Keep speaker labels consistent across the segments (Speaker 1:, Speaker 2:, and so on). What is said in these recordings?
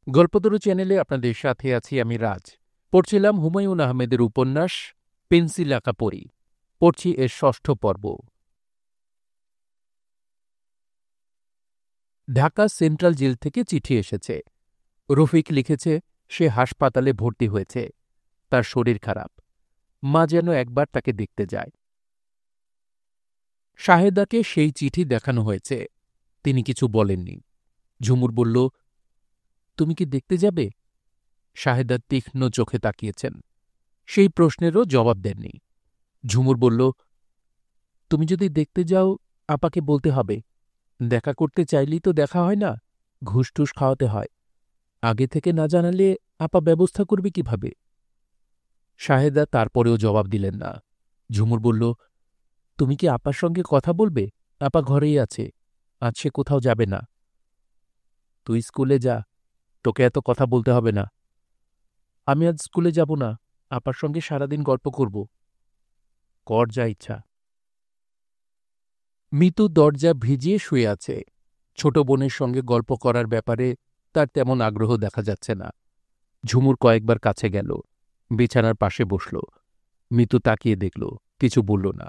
Speaker 1: গল্পতরু চ্যানেলে আপনাদের সাথে আছি আমি রাজ। পড়ছিলাম হুমায়ুন আহমেদের উপন্যাস পেন্সিল আঁকা পড়ি। পড়ছি এর ৬ষ্ঠ পর্ব। ঢাকা সেন্ট্রাল জেল থেকে চিঠি এসেছে। রফিক লিখেছে সে হাসপাতালে ভর্তি হয়েছে, তার শরীর খারাপ, মা যেন একবার তাকে দেখতে যায়। শাহেদাকে সেই চিঠি দেখানো হয়েছে, তিনি কিছু বলেননি। ঝুমুর বলল, তুমি কি দেখতে যাবে? শাহেদা তীক্ষ্ণ চোখে তাকিয়েছেন, সেই প্রশ্নেরও জবাব দেননি। ঝুমুর বলল, তুমি যদি দেখতে যাও আপাকে বলতে হবে, দেখা করতে চাইলেই তো দেখা হয় না, ঘুষ টুস খাওয়াতে হয়। আগে থেকে না জানালে আপা ব্যবস্থা করবে কিভাবে? শাহেদা তারপরেও জবাব দিলেন না। ঝুমুর বলল, তুমি কি আপার সঙ্গে কথা বলবে? আপা ঘরেই আছে, আজ সে কোথাও যাবে না। তুই স্কুলে যা, তোকে এত কথা বলতে হবে না। আমি আজ স্কুলে যাব না, আপার সঙ্গে সারাদিন গল্প করব। কর যা ইচ্ছা। মিতু দরজা ভিজিয়ে শুয়ে আছে। ছোট বোনের সঙ্গে গল্প করার ব্যাপারে তার তেমন আগ্রহ দেখা যাচ্ছে না। ঝুমুর কয়েকবার কাছে গেল, বিছানার পাশে বসল। মিতু তাকিয়ে দেখল, কিছু বলল না।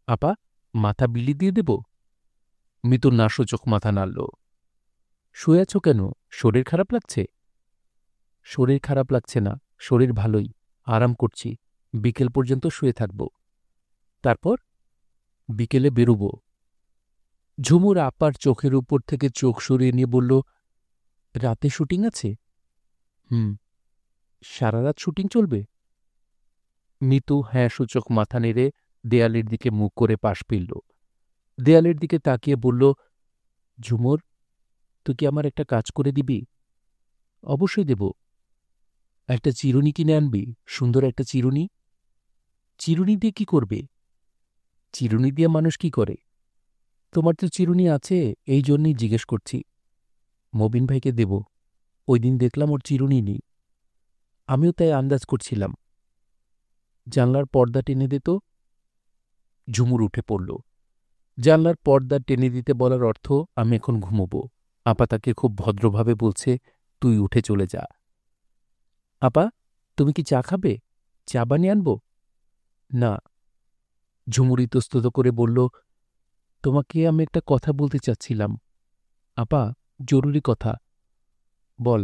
Speaker 1: আপা, মাথা বিলি দিয়ে দেব? মিতু নাসূচক মাথা নাড়ল। শুয়ে আছো কেন? শরীর খারাপ লাগছে? শরীর খারাপ লাগছে না, শরীর ভালোই, আরাম করছি। বিকেল পর্যন্ত শুয়ে থাকব। তারপর? বিকেলে বেরুব। ঝুমুর আপার চোখের উপর থেকে চোখ সরিয়ে নিয়ে বলল, রাতে শুটিং আছে? সারা রাত শুটিং চলবে? মিতু হ্যাঁ সূচক মাথা নেড়ে দেয়ালের দিকে মুখ করে পাশ ফিরল। দেয়ালের দিকে তাকিয়ে বলল, ঝুমুর, তুই কি আমার একটা কাজ করে দিবি? অবশ্যই দেব। একটা চিরুনি কিনে আনবি, সুন্দর একটা চিরুনি। চিরুনি দিয়ে কি করবে? চিরুনি দিয়ে মানুষ কি করে? তোমার তো চিরুনি আছে, এই জন্যই জিজ্ঞেস করছি। মবিন ভাইকে দেব, ওই দিন দেখলাম ওর চিরুনি নেই। আমিও তাই আন্দাজ করছিলাম। জানলার পর্দা টেনে দে তো। ঝুমুর উঠে পড়ল। জানলার পর্দা টেনে দিতে বলার অর্থ আমি এখন ঘুমোব। আপা তাকে খুব ভদ্রভাবে বলছে, তুই উঠে চলে যা। আপা, তুমি কি চা খাবে? চা বানিয়ে আনব? না। ঝুমুর ইতস্তত করে বলল, তোমাকে আমি একটা কথা বলতে চাচ্ছিলাম। আপা, জরুরি কথা। বল।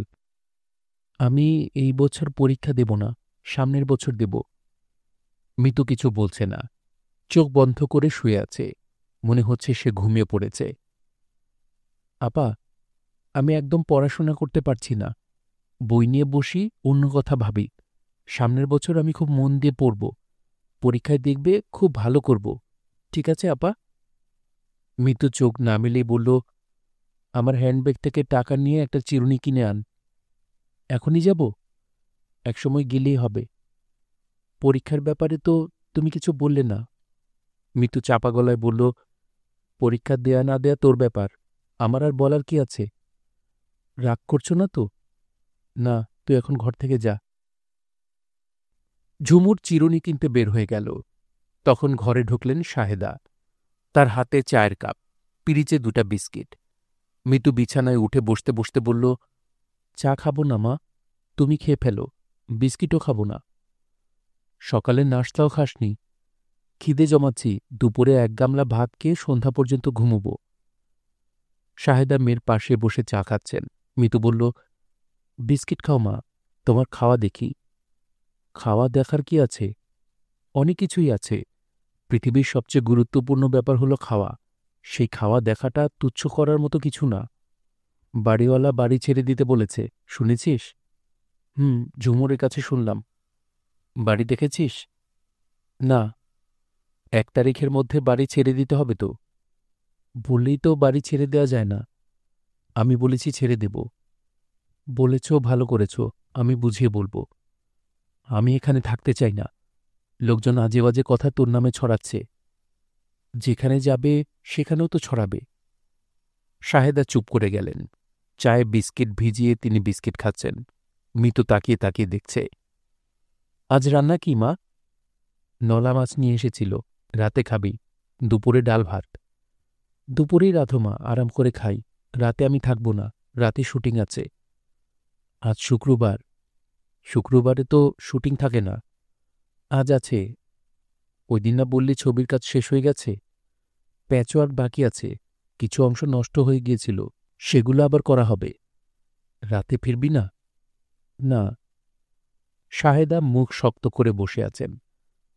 Speaker 1: আমি এই বছর পরীক্ষা দেব না, সামনের বছর দেব। মিতু কিছু বলছে না, চোখ বন্ধ করে শুয়ে আছে। মনে হচ্ছে সে ঘুমিয়ে পড়েছে। আপা, আমি একদম পড়াশোনা করতে পারছি না। বই নিয়ে বসি, অন্য কথা ভাবি। সামনের বছর আমি খুব মন দিয়ে পড়ব, পরীক্ষায় দেখবে খুব ভালো করব। ঠিক আছে আপা? মিতু চোখ না মেলেই বলল, আমার হ্যান্ডব্যাগ থেকে টাকা নিয়ে একটা চিরুনি কিনে আন। এখনই যাব? একসময় গেলেই হবে। পরীক্ষার ব্যাপারে তো তুমি কিছু বললে না। মিতু চাপা গলায় বলল, পরীক্ষা দেয়া না দেয়া তোর ব্যাপার, আমার আর বলার কি আছে? রাগ করছো না তো? না, তুই এখন ঘর থেকে যা। ঝুমুর চিরুনি কিনতে বের হয়ে গেল। তখন ঘরে ঢুকলেন শাহেদা। তার হাতে চায়ের কাপ, পিরিচে 2টা বিস্কিট। মিতু বিছানায় উঠে বসতে বসতে বলল, চা খাবো না মা, তুমি খেয়ে ফেলো। বিস্কিটও খাবো না। সকালে নাশতাও খাসনি? খিদে জমাচ্ছি, দুপুরে 1 গামলা ভাত খেয়ে সন্ধ্যা পর্যন্ত ঘুমুব। শাহেদা মেয়ের পাশে বসে চা খাচ্ছেন। মিতু বলল, বিস্কিট খাও মা, তোমার খাওয়া দেখি। খাওয়া দেখার কি আছে? অনেক কিছুই আছে। পৃথিবীর সবচেয়ে গুরুত্বপূর্ণ ব্যাপার হলো খাওয়া। সেই খাওয়া দেখাটা তুচ্ছ করার মতো কিছু না। বাড়িওয়ালা বাড়ি ছেড়ে দিতে বলেছে, শুনেছিস? ঝুমুরের কাছে শুনলাম। বাড়ি দেখেছিস? না। 1 তারিখের মধ্যে বাড়ি ছেড়ে দিতে হবে তো। বললেই তো বাড়ি ছেড়ে দেওয়া যায় না। আমি বলেছি ছেড়ে দেব। বলেছ, ভালো করেছ, আমি বুঝিয়ে বলবো। আমি এখানে থাকতে চাই না। লোকজন আজে বাজে কথা তোর নামে ছড়াচ্ছে। যেখানে যাবে সেখানেও তো ছড়াবে। শাহেদা চুপ করে গেলেন। চায়ে বিস্কিট ভিজিয়ে তিনি বিস্কিট খাচ্ছেন। মিতু তাকিয়ে তাকিয়ে দেখছে। আজ রান্না কি মা? নলা মাছ নিয়ে এসেছিল, রাতে খাবি। দুপুরে ডাল ভাত। দুপুরেই রাধো মা, আরাম করে খাই। রাতে আমি থাকব না, রাতে শুটিং আছে। আজ শুক্রবার। শুক্রবারে তো শুটিং থাকে না। আজ আছে। ওই দিন না বললে ছবির কাজ শেষ হয়ে গেছে? প্যাচওয়ার্ক বাকি আছে। কিছু অংশ নষ্ট হয়ে গিয়েছিল, সেগুলো আবার করা হবে। রাতে ফিরবি না? না। শাহেদা মুখ শক্ত করে বসে আছেন।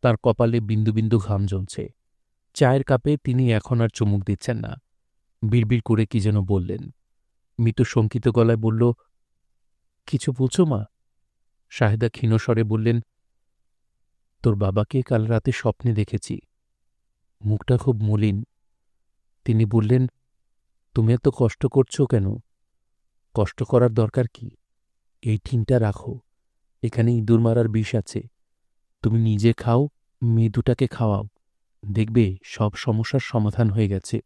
Speaker 1: তার কপালে বিন্দু বিন্দু ঘাম জমছে। চায়ের কাপে তিনি এখন আর চুমুক দিচ্ছেন না। বিড়বিড় করে কি যেন বললেন। মিতু শঙ্কিত গলায় বলল, কিছু বলছো মা? শাহেদা ক্ষীণস্বরে বললেন, তোর বাবাকে কাল রাতে স্বপ্নে দেখেছি। মুখটা খুব মলিন। তিনি বললেন, তুমি এত কষ্ট করছো কেন? কষ্ট করার দরকার কি? এই ঠিনটা রাখো। এখানে ইঁদুর মারার বিষ আছে। তুমি নিজে খাও, মেয়ে দুটাকে খাওয়াও। দেখবে সব সমস্যার সমাধান হয়ে গেছে।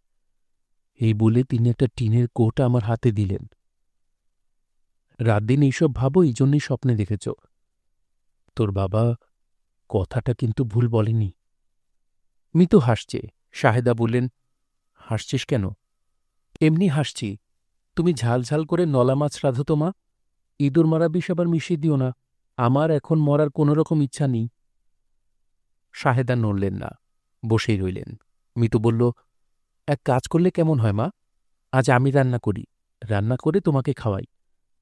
Speaker 1: এই বলে তিনি একটা টিনের কোট আমার হাতে দিলেন। রাত দিন এইসব ভাবো, এই জন্যই স্বপ্নে দেখেছ। তোর বাবা কথাটা কিন্তু ভুল বলেনি। মিতু হাসছে। শাহেদা বললেন, হাসছিস কেন? এমনি হাসছি। তুমি ঝাল ঝাল করে নলা মাছ রাঁধো তো মা। ইঁদুর মারা বিষ আবার মিশিয়ে দিও না। আমার এখন মরার কোনো রকম ইচ্ছা নেই। শাহেদা নড়লেন না, বসেই রইলেন। মিতু বলল, এক কাজ করলে কেমন হয় মা? আজ আমি রান্না করি, রান্না করে তোমাকে খাওয়াই।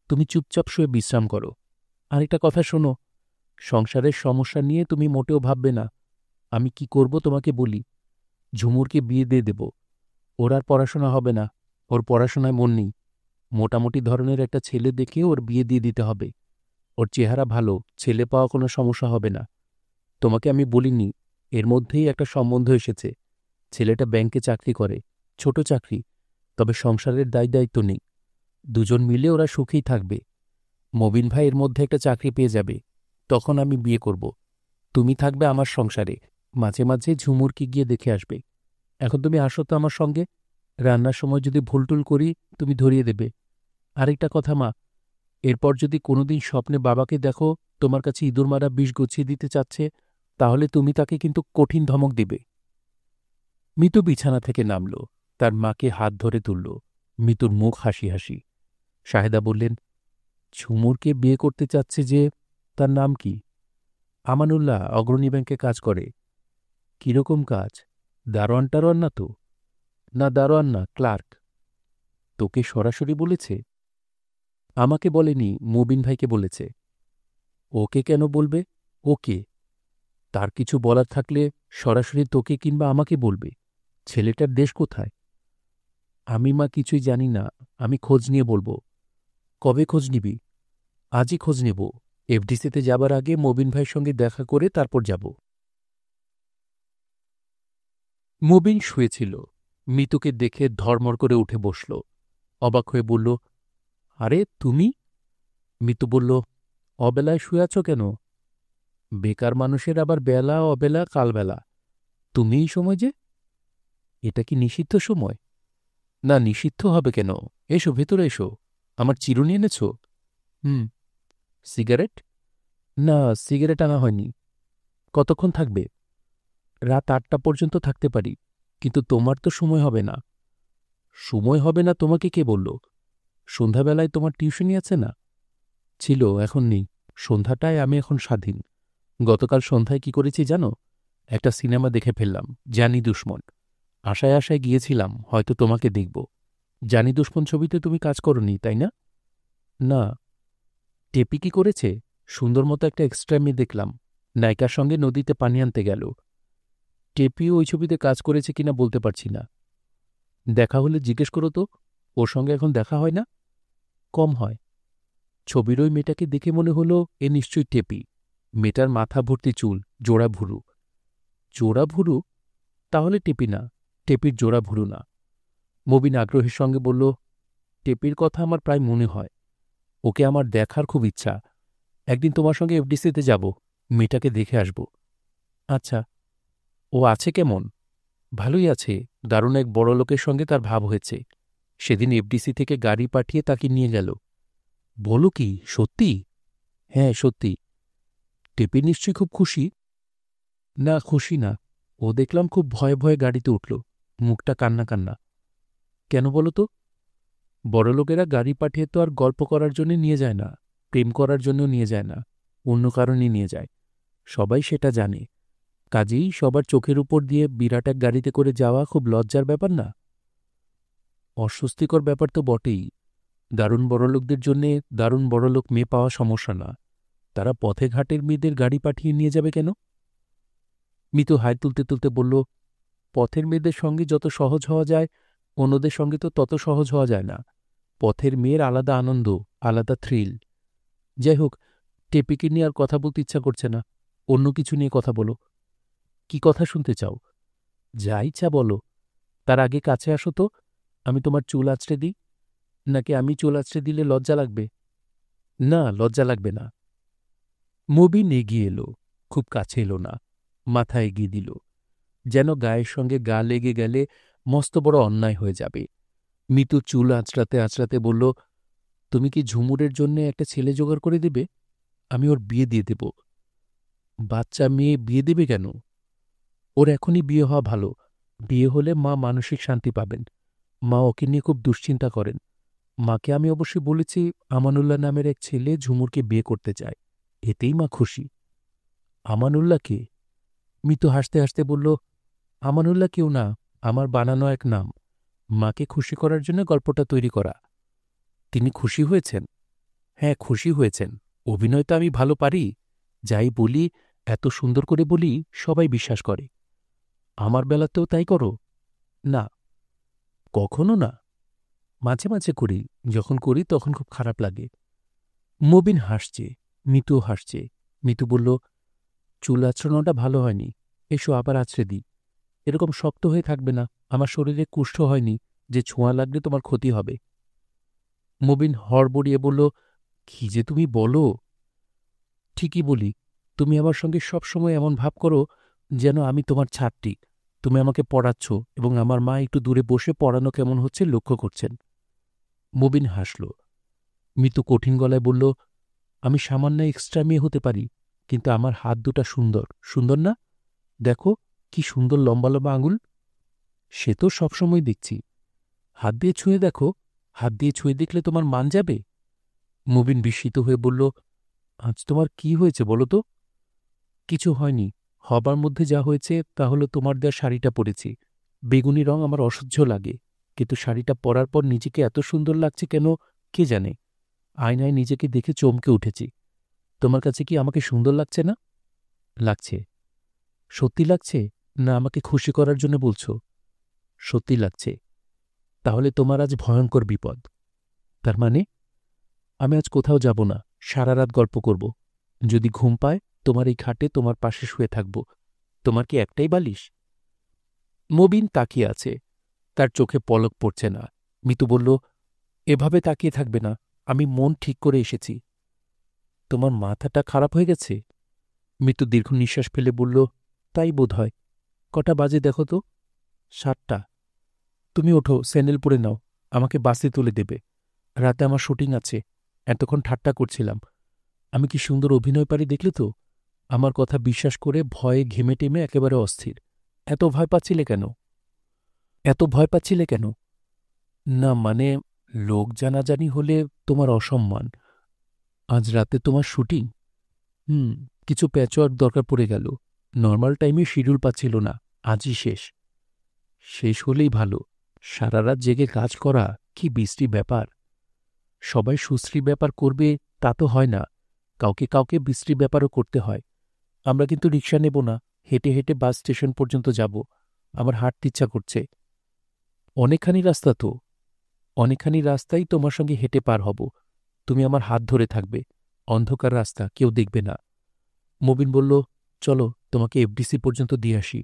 Speaker 1: তুমি চুপচাপ শুয়ে বিশ্রাম করো। আরেকটা কথা শোনো, সংসারের সমস্যা নিয়ে তুমি মোটেও ভাববে না। আমি কি করব তোমাকে বলি। ঝুমুরকে বিয়ে দিয়ে দেব। ওর আর পড়াশোনা হবে না। ওর পড়াশোনায় মন নেই। মোটামুটি ধরনের একটা ছেলে দেখে ওর বিয়ে দিয়ে দিতে হবে। ওর চেহারা ভালো, ছেলে পাওয়া কোনো সমস্যা হবে না। তোমাকে আমি বলিনি, এর মধ্যেই একটা সম্বন্ধ এসেছে। ছেলেটা ব্যাংকে চাকরি করে, ছোট চাকরি, তবে সংসারের দায়িত্ব নেই। দুজন মিলে ওরা সুখেই থাকবে। মবিন ভাই এর মধ্যে একটা চাকরি পেয়ে যাবে। তখন আমি বিয়ে করব। তুমি থাকবে আমার সংসারে। মাঝে মাঝে ঝুমুরকে গিয়ে দেখে আসবে। এখন তুমি আসো তো আমার সঙ্গে। রান্নার সময় যদি ভুলটুল করি তুমি ধরিয়ে দেবে। আরেকটা কথা মা, এরপর যদি কোনোদিন স্বপ্নে বাবাকে দেখো তোমার কাছে ইঁদুর মারা বিষ গুছিয়ে দিতে চাচ্ছে, তাহলে তুমি তাকে কিন্তু কঠিন ধমক দিবে। মিতু বিছানা থেকে নামল, তার মাকে হাত ধরে তুলল। মিতুর মুখ হাসি হাসি। শাহেদা বললেন, ঝুমুরকে বিয়ে করতে চাচ্ছে যে, তার নাম কি? আমানুল্লাহ, অগ্রণী ব্যাংকে কাজ করে। কিরকম কাজ? দারোয়ান টারোয়ান না তো? না, দারোয়ান না, ক্লার্ক। তোকে সরাসরি বলেছে? আমাকে বলেনি, মুবিন ভাইকে বলেছে। ওকে কেন বলবে? ওকে? তার কিছু বলার থাকলে সরাসরি তোকে কিংবা আমাকে বলবে। ছেলেটার দেশ কোথায়? আমি মা কিছুই জানি না। আমি খোঁজ নিয়ে বলবো। কবে খোঁজ নিবি? আজই খোঁজ নেব। এফডিসিতে যাবার আগে মবিন ভাইয়ের সঙ্গে দেখা করে তারপর যাব। মবিন শুয়েছিল। মিতুকে দেখে ধর্মর করে উঠে বসল। অবাক হয়ে বলল, আরে তুমি? মিতু বলল, অবেলায় শুয়ে আছ কেন? বেকার মানুষের আবার বেলা অবেলা কালবেলা। তুমি এই সময় যে? এটা কি নিষিদ্ধ সময়? না, নিষিদ্ধ হবে কেন? এসো, ভেতরে এসো। আমার চিরুনি এনেছ? হুম। সিগারেট? না, সিগারেট আনা হয়নি। কতক্ষণ থাকবে? রাত 8টা পর্যন্ত থাকতে পারি, কিন্তু তোমার তো সময় হবে না। সময় হবে না তোমাকে কে বলল? সন্ধ্যাবেলায় তোমার টিউশনি আছে না? ছিল, এখন নেই। সন্ধ্যাটায় আমি এখন স্বাধীন। গতকাল সন্ধ্যায় কি করেছি জানো? একটা সিনেমা দেখে ফেললাম, জানি দুশমন। আশায় আশায় গিয়েছিলাম হয়তো তোমাকে দেখব। জানি দুশমন ছবিতে তুমি কাজ করনি, তাই না? না। টেপি কি করেছে? সুন্দর মতো একটা এক্সট্রা মেয়ে দেখলাম, নায়িকার সঙ্গে নদীতে পানি আনতে গেল। টেপিও ওই ছবিতে কাজ করেছে কিনা বলতে পারছি না। দেখা হলে জিজ্ঞেস করো তো। ওর সঙ্গে এখন দেখা হয় না? কম হয়। ছবির ওই মেয়েটাকে দেখে মনে হলো এ নিশ্চয়ই টেপি। মেয়েটার মাথা ভর্তি চুল, জোড়া ভুরু। জোড়া ভুরু? তাহলে টেপি না। টেপির জোড়া ভুরু না। মবিন আগ্রহের সঙ্গে বলল, টেপির কথা আমার প্রায় মনে হয়। ওকে আমার দেখার খুব ইচ্ছা। একদিন তোমার সঙ্গে এফডিসিতে যাব, মেয়েটাকে দেখে আসব। আচ্ছা। ও আছে কেমন? ভালোই আছে। দারুণ এক বড় লোকের সঙ্গে তার ভাব হয়েছে। সেদিন এফডিসি থেকে গাড়ি পাঠিয়ে তাকে নিয়ে গেল। বলো কি, সত্যি? হ্যাঁ, সত্যি। টেপি নিশ্চয়ই খুব খুশি। না, খুশি না। ও দেখলাম খুব ভয়ে ভয়ে গাড়িতে উঠল, মুখটা কান্না কান্না। কেন বলো তো? বড়লোকেরা গাড়ি পাঠিয়ে তো আর গল্প করার জন্য নিয়ে যায় না। প্রেম করার জন্য নিয়ে যায় না, অন্য কারণে নিয়ে যায়। সবাই সেটা জানে। কাজেই সবার চোখের উপর দিয়ে বিরাট এক গাড়িতে করে যাওয়া খুব লজ্জার ব্যাপার না? অস্বস্তিকর ব্যাপার তো বটেই। দারুণ বড়লোকদের জন্যে দারুণ বড়লোক মেয়ে পাওয়া সমস্যা না। তারা পথে ঘাটের মেয়েদের গাড়ি পাঠিয়ে নিয়ে যাবে কেন? মিতু হাই তুলতে তুলতে বলল, পথের মেয়েদের সঙ্গে যত সহজ হওয়া যায়, অন্যদের সঙ্গে তো তত সহজ হওয়া যায় না। পথের মেয়ের আলাদা আনন্দ, আলাদা থ্রিল। যাই হোক, টেপিকে নিয়ে আর কথা বলতে ইচ্ছা করছে না। অন্য কিছু নিয়ে কথা বলো। কি কথা শুনতে চাও? যা ইচ্ছা বলো। তার আগে কাছে আসো তো, আমি তোমার চুল আঁচড়ে দিই। নাকি আমি চুল আঁচড়ে দিলে লজ্জা লাগবে? না, লজ্জা লাগবে না। মবিন এগিয়ে এলো, খুব কাছে এলো না, মাথা এগিয়ে দিল, যেন গায়ের সঙ্গে গা লেগে গেলে মস্ত বড় অন্যায় হয়ে যাবে। মিতু চুল আঁচড়াতে আঁচড়াতে বলল, তুমি কি ঝুমুরের জন্য একটা ছেলে জোগাড় করে দেবে? আমি ওর বিয়ে দিয়ে দেব। বাচ্চা মেয়ে বিয়ে দেবে কেন? ওর এখনই বিয়ে হওয়া ভালো। বিয়ে হলে মা মানসিক শান্তি পাবেন। মা ওকে নিয়ে খুব দুশ্চিন্তা করেন। মাকে আমি অবশ্যই বলেছি আমানুল্লাহ নামের এক ছেলে ঝুমুরকে বিয়ে করতে চায়। এতেই মা খুশি। আমানুল্লাহ কে? মিতু হাসতে হাসতে বলল, আমানুল্লাহ কেউ না, আমার বানানো এক নাম। মাকে খুশি করার জন্য গল্পটা তৈরি করা। তিনি খুশি হয়েছেন? হ্যাঁ, খুশি হয়েছেন। অভিনয় তো আমি ভালো পারি। যাই বলি, এত সুন্দর করে বলি, সবাই বিশ্বাস করে। আমার বেলাতেও তাই করো? না, কখনো না। মাঝে মাঝে করি। যখন করি তখন খুব খারাপ লাগে। মবিন হাসছে, মিতুও হাসছে। মিতু বলল, চুল আঁচড়ানোটা ভালো হয়নি। এসো আবার আছড়ে দিই। এরকম শক্ত হয়ে থাকবে না। আমার শরীরে কুষ্ঠ হয়নি যে ছোঁয়া লাগলে তোমার ক্ষতি হবে। মবিন হড়বড়িয়ে বলল, কি যে তুমি বলো! ঠিকই বলি। তুমি আমার সঙ্গে সবসময় এমন ভাব করো যেন আমি তোমার ছাত্রী। তুমি আমাকে পড়াচ্ছ এবং আমার মা একটু দূরে বসে পড়ানো কেমন হচ্ছে লক্ষ্য করছেন। মবিন হাসল। মিতু কঠিন গলায় বলল, আমি সামান্য এক্সট্রা মেয়ে হতে পারি, কিন্তু আমার হাত দুটা সুন্দর। সুন্দর না? দেখো, কি সুন্দর লম্বা লম্বা আঙুল। সে তো সবসময় দেখছি। হাত দিয়ে ছুঁয়ে দেখো। হাত দিয়ে ছুঁয়ে দেখলে তোমার মান যাবে। মুবিন বিস্মিত হয়ে বলল, আজ তোমার কি হয়েছে বলো তো? কিছু হয়নি। হবার মধ্যে যা হয়েছে তা হলো তোমার দেওয়া শাড়িটা পরেছি। বেগুনি রং আমার অসহ্য লাগে, কিন্তু শাড়িটা পরার পর নিজেকে এত সুন্দর লাগছে কেন কে জানে। আয়নায় নিজেকে দেখে চমকে উঠেছি। তোমার কাছে কি আমাকে সুন্দর লাগছে না? লাগছে। সত্যি লাগছে, না আমাকে খুশি করার জন্য বলছো? সত্যি লাগছে। তাহলে তোমার আজ ভয়ঙ্কর বিপদ। তার মানে? আমি আজ কোথাও যাব না, সারা রাত গল্প করব। যদি ঘুম পায় তোমার এই খাটে তোমার পাশে শুয়ে থাকব। তোমার কি একটাই বালিশ? মবিন তাকিয়ে আছে, তার চোখে পলক পড়ছে না। মিতু বলল, এভাবে তাকিয়ে থাকবে না। আমি মন ঠিক করে এসেছি। তোমার মাথাটা খারাপ হয়ে গেছে? মিতু দীর্ঘ নিঃশ্বাস ফেলে বলল, তাই বোধ হয়। কটা বাজে দেখো তো? 7টা। তুমি ওঠো, স্যান্ডেল পরে নাও। আমাকে বাসে তুলে দেবে। রাতে আমার শুটিং আছে। এতক্ষণ ঠাট্টা করছিলাম। আমি কি সুন্দর অভিনয় পারি দেখলে তো? আমার কথা বিশ্বাস করে ভয়ে ঘেমে টেমে একেবারে অস্থির। এত ভয় পাচ্ছিলে কেন? এত ভয় পাচ্ছিলে কেন? না মানে, লোক জানাজানি হলে তোমার অসম্মান। আজ রাতে তোমার শুটিং। কিছু প্যাচওয়ার্ক দরকার পড়ে গেল। নর্মাল টাইমে শিডিউল পাচ্ছিল না। আজই শেষ। শেষ হলেই ভালো। সারা রাত জেগে কাজ করা কি বিশ্রী ব্যাপার। সবাই সুশ্রী ব্যাপার করবে তা তো হয় না। কাউকে কাউকে বিশ্রী ব্যাপারও করতে হয়। আমরা কিন্তু রিকশা নেব না, হেঁটে হেঁটে বাস স্টেশন পর্যন্ত যাব। আমার হাঁটতে ইচ্ছা করছে। অনেকখানি রাস্তা তো। অনেকখানি রাস্তাই তোমার সঙ্গে হেঁটে পার হব। তুমি আমার হাত ধরে থাকবে। অন্ধকার রাস্তা, কেউ দেখবে না। মবিন বলল, চলো তোমাকে এফডিসি পর্যন্ত দিয়ে আসি।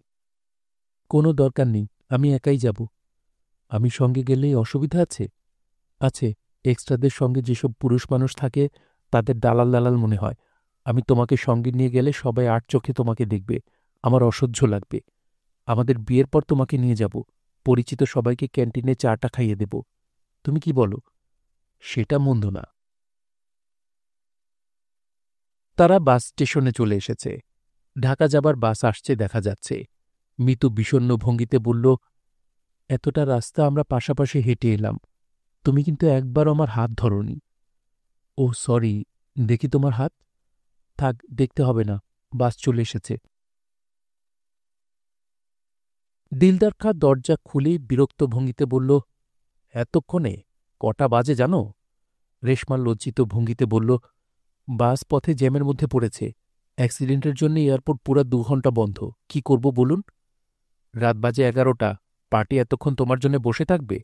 Speaker 1: কোনো দরকার নেই, আমি একাই যাব। আমি সঙ্গে গেলেই অসুবিধা আছে? আছে। এক্সট্রাদের সঙ্গে যেসব পুরুষ মানুষ থাকে তাদের দালাল দালাল মনে হয়। আমি তোমাকে সঙ্গে নিয়ে গেলে সবাই আট চোখে তোমাকে দেখবে। আমার অসহ্য লাগবে। আমাদের বিয়ের পর তোমাকে নিয়ে যাব। পরিচিত সবাইকে ক্যান্টিনে চাটা খাইয়ে দেব। তুমি কি বলো? সেটা মন্দ না। তারা বাস স্টেশনে চলে এসেছে। ঢাকা যাবার বাস আসছে দেখা যাচ্ছে। মিতু বিষণ্ণ ভঙ্গিতে বলল, এতটা রাস্তা আমরা পাশাপাশি হেঁটে এলাম। তুমি কিন্তু একবার আমার হাত ধরনি। ও সরি, দেখি তোমার হাত। থাক, দেখতে হবে না, বাস চলে এসেছে। দিলদার খাঁ দরজা খুলেই বিরক্ত ভঙ্গিতে বলল, এতক্ষণে? কটা বাজে জানো? রেশমা লজ্জিত ভঙ্গিতে বলল, বাস পথে জ্যামের মধ্যে পড়েছে। অ্যাক্সিডেন্টের জন্য এয়ারপোর্ট পুরা 2 ঘণ্টা বন্ধ। কি করব বলুন? রাত বাজে 11টা। পার্টি এতক্ষণ তোমার জন্য বসে থাকবে?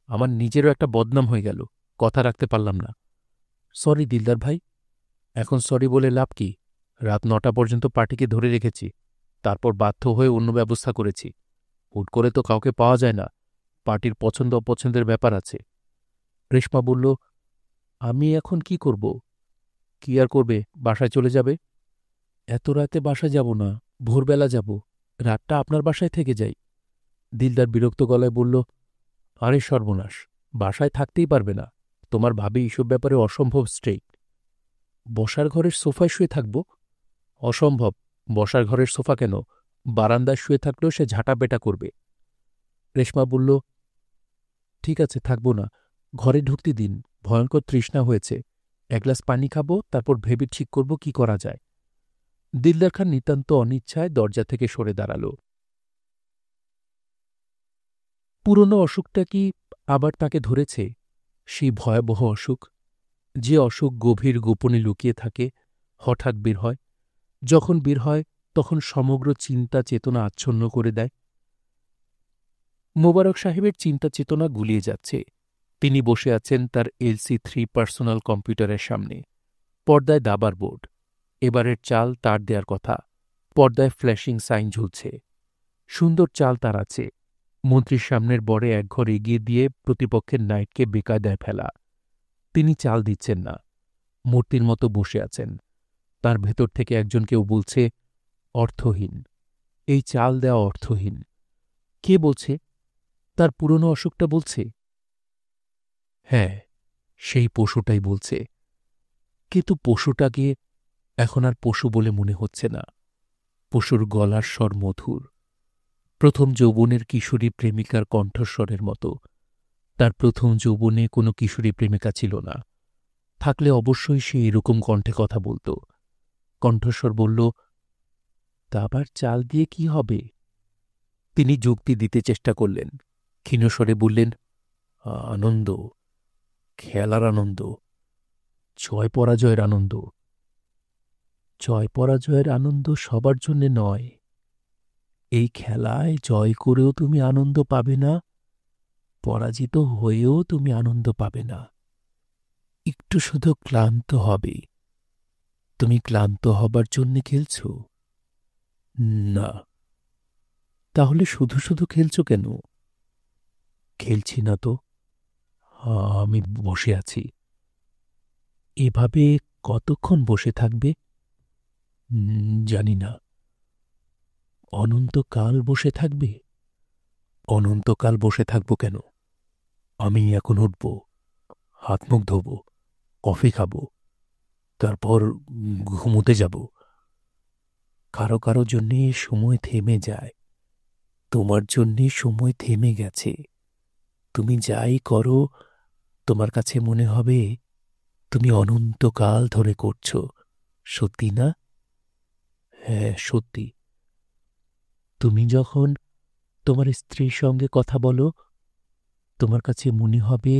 Speaker 1: আমার নিজেরও একটা বদনাম হয়ে গেল, কথা রাখতে পারলাম না। সরি দিলদার ভাই। এখন সরি বলে লাভ কি? রাত 9টা পর্যন্ত পার্টিকে ধরে রেখেছি, তারপর বাধ্য হয়ে অন্য ব্যবস্থা করেছি। হুট করে তো কাউকে পাওয়া যায় না, পার্টির পছন্দ অপছন্দের ব্যাপার আছে। রেশমা বলল, আমি এখন কি করব? কি আর করবে, বাসায় চলে যাবে। এত রাতে বাসায় যাব না, ভোরবেলা যাব। রাতটা আপনার বাসায় থেকে যাই। দিলদার বিরক্ত গলায় বলল, আরে সর্বনাশ, বাসায় থাকতেই পারবে না। তোমার ভাবি এসব ব্যাপারে অসম্ভব স্ট্রিক্ট। বসার ঘরের সোফায় শুয়ে থাকব? অসম্ভব। বসার ঘরের সোফা কেন, বারান্দায় শুয়ে থাকলেও সে ঝাঁটাপেটা করবে। রেশমা বলল, ঠিক আছে, থাকব না। ঘরে ঢুকতে দিন, ভয়ঙ্কর তৃষ্ণা হয়েছে। 1 গ্লাস পানি খাবো, তারপর ভেবে ঠিক করব কি করা যায়। দিলদার খান নিতান্ত অনিচ্ছায় দরজা থেকে সরে দাঁড়াল। পুরনো অসুখটা কি আবার তাকে ধরেছে? সেই ভয়াবহ অসুখ, যে অসুখ গভীর গোপনে লুকিয়ে থাকে, হঠাৎ বের হয়। যখন বের হয় তখন সমগ্র চিন্তা চেতনা আচ্ছন্ন করে দেয়। মোবারক সাহেবের চিন্তা চেতনা গুলিয়ে যাচ্ছে। তিনি বসে আছেন তার LC3 পার্সোনাল কম্পিউটারের সামনে। পর্দায় দাবার বোর্ড। এবারের চাল তার দেয়ার কথা। পর্দায় ফ্ল্যাশিং সাইন ঝুলছে। সুন্দর চাল তার আছে। মন্ত্রীর সামনের বরে একঘর এগিয়ে দিয়ে প্রতিপক্ষের নাইটকে বেকায়দায় ফেলা। তিনি চাল দিচ্ছেন না, মূর্তির মতো বসে আছেন। তার ভেতর থেকে একজন কেউ বলছে, অর্থহীন, এই চাল দেওয়া অর্থহীন। কে বলছে? তার পুরনো অসুখটা বলছে? হ্যাঁ, সেই পশুটাই বলছে। কিন্তু পশুটাকে এখন আর পশু বলে মনে হচ্ছে না। পশুর গলার স্বর মধুর, প্রথম যৌবনের কিশোরী প্রেমিকার কণ্ঠস্বরের মতো। তার প্রথম যৌবনে কোনো কিশোরী প্রেমিকা ছিল না। থাকলে অবশ্যই সে এরকম কণ্ঠে কথা বলত। কণ্ঠস্বর বলল, তা আবার চাল দিয়ে কি হবে? তিনি যুক্তি দিতে চেষ্টা করলেন, ক্ষীণস্বরে বললেন, আনন্দ, খেলার আনন্দ, জয় পরাজয়ের আনন্দ। জয় পরাজয়ের আনন্দ সবার জন্যে নয়। এই খেলায় জয় করেও তুমি আনন্দ পাবে না, পরাজিত হয়েও তুমি আনন্দ পাবে না। একটু শুধু ক্লান্ত হবে। তুমি ক্লান্ত হবার জন্যে খেলছ? না। তাহলে শুধু শুধু খেলছ কেন? খেলছি না তো, আমি বসে আছি। এভাবে কতক্ষণ বসে থাকবে? জানি না। অনন্তকাল বসে থাকবে? অনন্তকাল বসে থাকব কেন? আমি এখন উঠব, হাত মুখ ধোব, কফি খাব, তারপর ঘুমোতে যাব। কারো কারো জন্যে সময় থেমে যায়। তোমার জন্যে সময় থেমে গেছে। তুমি যাই করো, তোমার কাছে মনে হবে তুমি অনন্তকাল ধরে করছ। সত্যি না? হ্যাঁ, সত্যি। তুমি যখন তোমার স্ত্রীর সঙ্গে কথা বলো, তোমার কাছে মনে হবে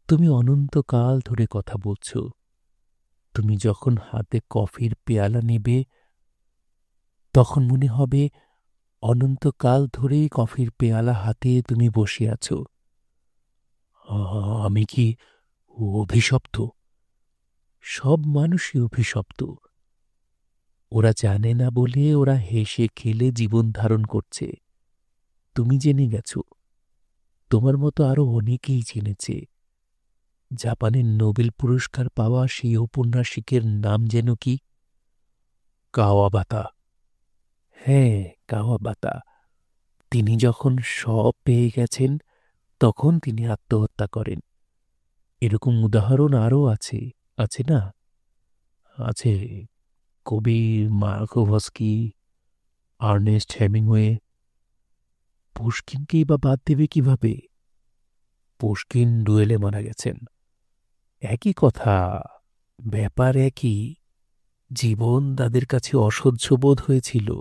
Speaker 1: তুমি অনন্তকাল ধরে কথা বলছ। তুমি যখন হাতে কফির পেয়ালা নেবে, তখন মনে হবে অনন্তকাল ধরেই কফির পেয়ালা হাতে তুমি বসে আছো। আমি কি অভিশপ্ত? সব মানুষই অভিশপ্ত। ওরা জানে না বলে ওরা হেসে খেলে জীবন ধারণ করছে। তুমি জেনে গেছ, তোমার মতো আরো অনেকেই জেনেছে। জাপানের নোবেল পুরস্কার পাওয়া সেই ঔপন্যাসিকের নাম যেন কি? কাওয়াবাতা। হ্যাঁ, কাওয়াবাতা। তিনি যখন সব পেয়ে গেছেন, তখন তিনি আত্মহত্যা করেন। এরকম উদাহরণ আরও আছে, আছে না? আছে। কবি মায়াকোভস্কি, আর্নেস্ট হেমিংওয়ে। পুশকিনকেই বা বাদ দেবে কিভাবে? পুশকিন ডুয়েলে মারা গেছেন। একই কথা। ব্যাপার একই। জীবন তাদের কাছে অসহ্য বোধ হয়েছিল।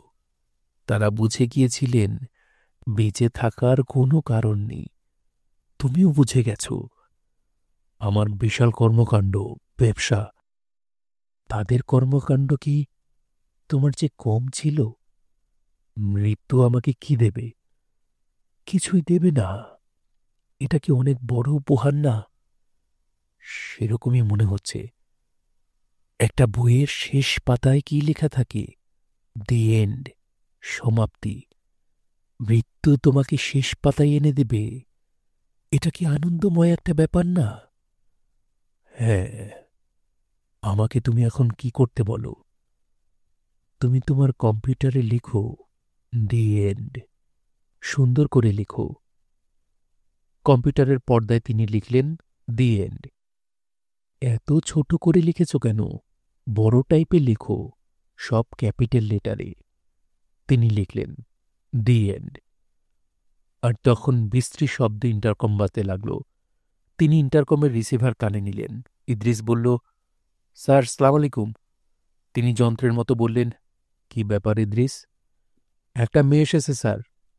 Speaker 1: তারা বুঝে গিয়েছিলেন বেঁচে থাকার কোনো কারণ নেই। তুমিও বুঝে গেছ। আমার বিশাল কর্মকাণ্ড, ব্যবসা, তাদের কর্মকাণ্ড কি তোমার চেয়ে কম ছিল? মৃত্যু আমাকে কি দেবে? কিছুই দেবে না। এটা কি অনেক বড় উপহার না? সেরকমই মনে হচ্ছে। একটা বইয়ের শেষ পাতায় কি লেখা থাকে? দি এন্ড, সমাপ্তি। মৃত্যু তোমাকে শেষ পাতায় এনে দেবে। এটা কি আনন্দময় একটা ব্যাপার না? হ্যাঁ। আমাকে তুমি এখন কি করতে বলো? তুমি তোমার কম্পিউটারে লিখো দি এন্ড, সুন্দর করে লিখো। কম্পিউটারের পর্দায় তিনি লিখলেন দি এন্ড। এত ছোট করে লিখেছ কেন? বড় টাইপে লিখো, সব ক্যাপিটাল লেটারে। তিনি লিখলেন দি এন্ড। আর তখন বিশ্রী শব্দে ইন্টারকম বাজতে লাগল। তিনি ইন্টারকমের রিসিভার কানে নিলেন। ইদ্রিস বলল, স্যার, সালাম আলাইকুম। তিনি যন্ত্রের মতো বললেন, কি ব্যাপার ইদ্রিস? একটা মেয়ে এসেছে স্যার,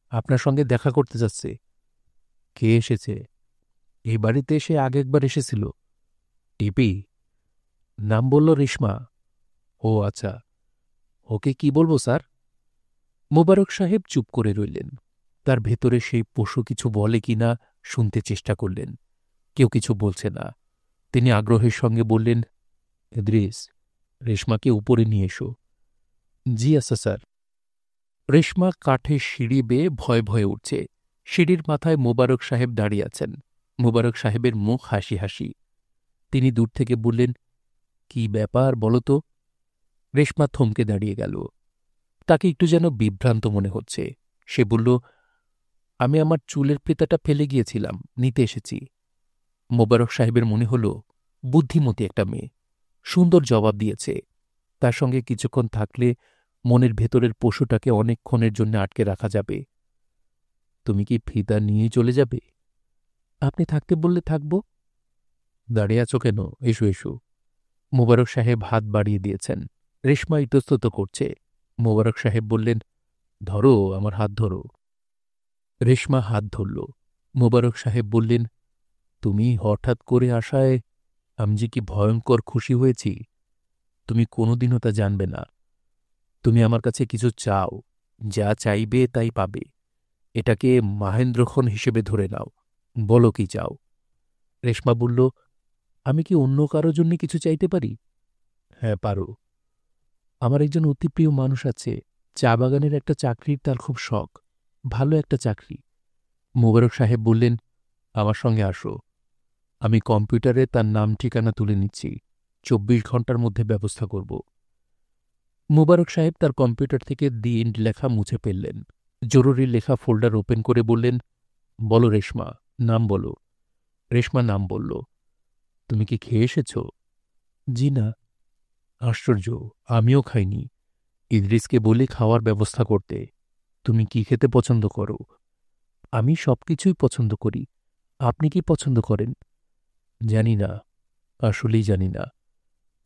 Speaker 1: আপনার সঙ্গে দেখা করতে যাচ্ছে। কে এসেছে? এই বাড়িতে এসে আগে একবার এসেছিল। টিপি? নাম বলল রেশমা। ও আচ্ছা, ওকে কি বলবো স্যার? মোবারক সাহেব চুপ করে রইলেন। তার ভেতরে সেই পশু কিছু বলে কিনা শুনতে চেষ্টা করলেন। কেউ কিছু বলছে না। তিনি আগ্রহের সঙ্গে বললেন, ইদ্রিস, রেশমাকে উপরে নিয়ে এসো। জি আচ্ছা স্যার। রেশমা কাঠের সিঁড়ি বেয়ে ভয়ে ভয়ে উঠছে। সিঁড়ির মাথায় মোবারক সাহেব দাঁড়িয়ে আছেন। মোবারক সাহেবের মুখ হাসি হাসি। তিনি দূর থেকে বললেন, কি ব্যাপার বলো তো? রেশমা থমকে দাঁড়িয়ে গেল। তাকে একটু যেন বিভ্রান্ত মনে হচ্ছে। সে বলল, আমি আমার চুলের ফিতাটা ফেলে গিয়েছিলাম, নিতে এসেছি। মোবারক সাহেবের মনে হল বুদ্ধিমতী একটা মেয়ে, সুন্দর জবাব দিয়েছে। তার সঙ্গে কিছুক্ষণ থাকলে মনের ভেতরের পশুটাকে অনেকক্ষণের জন্য আটকে রাখা যাবে। তুমি কি ফিতা নিয়ে চলে যাবে? আপনি থাকতে বললে থাকব। দাঁড়িয়ে আছো কেন? এসো এসো। মোবারক সাহেব হাত বাড়িয়ে দিয়েছেন। রেশমা ইতস্তত করছে। মোবারক সাহেব বললেন, ধরো, আমার হাত ধরো। রেশমা হাত ধরল। মোবারক সাহেব বললেন, তুমি হঠাৎ করে আসায় আমি যে কি ভয়ঙ্কর খুশি হয়েছি, তুমি কোনোদিনও তা জানবে না। তুমি আমার কাছে কিছু চাও, যা চাইবে তাই পাবে। এটাকে মাহেন্দ্রক্ষণ হিসেবে ধরে নাও। বলো কি চাও? রেশমা বলল, আমি কি অন্য কারো জন্য কিছু চাইতে পারি? হ্যাঁ, পারো। আমার একজন অতি প্রিয় মানুষ আছে, চা বাগানের একটা চাকরির তার খুব শখ, ভালো একটা চাকরি। মোবারক সাহেব বললেন, আমার সঙ্গে আসো। আমি কম্পিউটারে তার নাম ঠিকানা তুলে নিচ্ছি। 24 ঘণ্টার মধ্যে ব্যবস্থা করব। মোবারক সাহেব তার কম্পিউটার থেকে দি এন্ড লেখা মুছে ফেললেন। জরুরি লেখা ফোল্ডার ওপেন করে বললেন, বলো রেশমা, নাম বলো। রেশমা নাম বলল। তুমি কি খেয়ে এসেছ? জি না। আশ্চর্য, আমিও খাইনি। ইদ্রিসকে বলি খাওয়ার ব্যবস্থা করতে। তুমি কি খেতে পছন্দ করো? আমি সবকিছুই পছন্দ করি। আপনি কি পছন্দ করেন? জানি না, আসলেই জানি না।